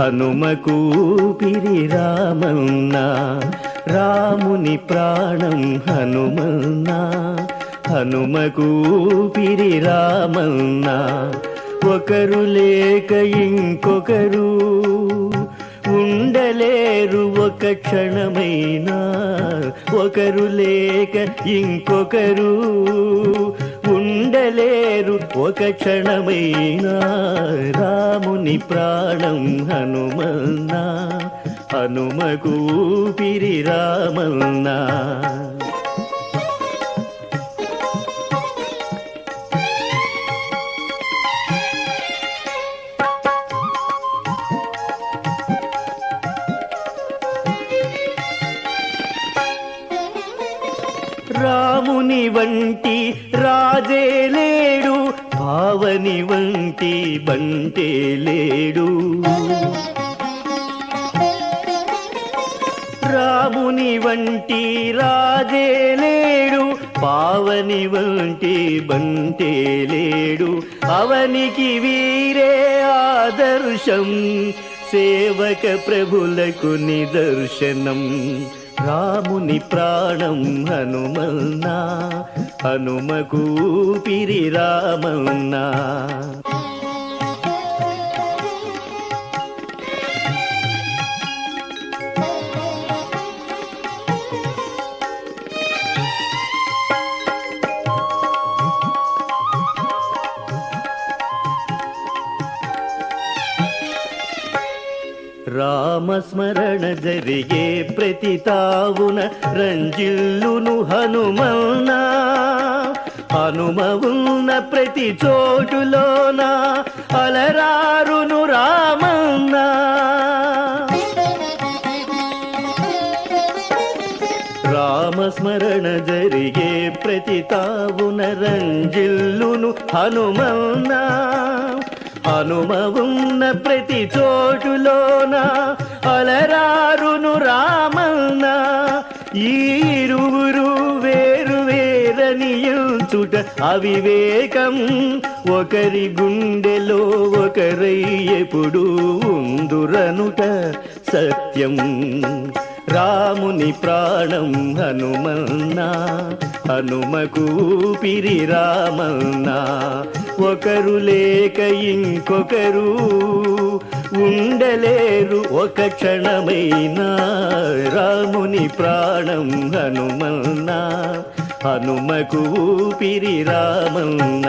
హనుమకు ఊపిరి రామన్న, రాముని ప్రాణం హనుమన్న. హనుమకు ఊపిరి రామన్న, ఒకరు లేక ఇంకొకరు ఉండలేరు ఒక క్షణమైనా. ఒకరు లేక ఇంకొకరు ఉండలేరు ఒక క్షణమైనా. రాముని ప్రాణం హనుమన్న, హనుమకు ఊపిరి రామన్న. రాముని వంటి రాజే లేడు, భావని వంటి బంటే లేడు. రాముని వంటి రాజే లేడు, పావని వంటి బంటే లేడు. అవనికి వీరే ఆదర్శం, సేవక ప్రభులకు నిదర్శనం. రాముని ప్రాణం హనుమన్న, హనుమకు ఊపిరి రామన్న. రామస్మరణ జరిగే ప్రతి తావున రంజిల్లును హనుమన్న. హనుమ ఉన్న ప్రతి చోటులోన అలరారును రామన్న. రామస్మరణ జరిగే ప్రతి తావున రంజిల్లును హనుమన్న. హనుమ ఉన్న ప్రతి చోటులోన అలరారును రామన్న. ఈరువురు వేరు వేరని ఎంచుట అవివేకం, ఒకరి గుండెలో ఒకరై ఎప్పుడు ఉందురనుట సత్యం. రాముని ప్రాణం హనుమన్న, హనుమకు ఊపిరి రామన్న. ఒకరు లేక ఇంకొకరు ఉండలేరు ఒక క్షణమైనా. రాముని ప్రాణం హనుమన్న, హనుమకు ఊపిరి రామన్న.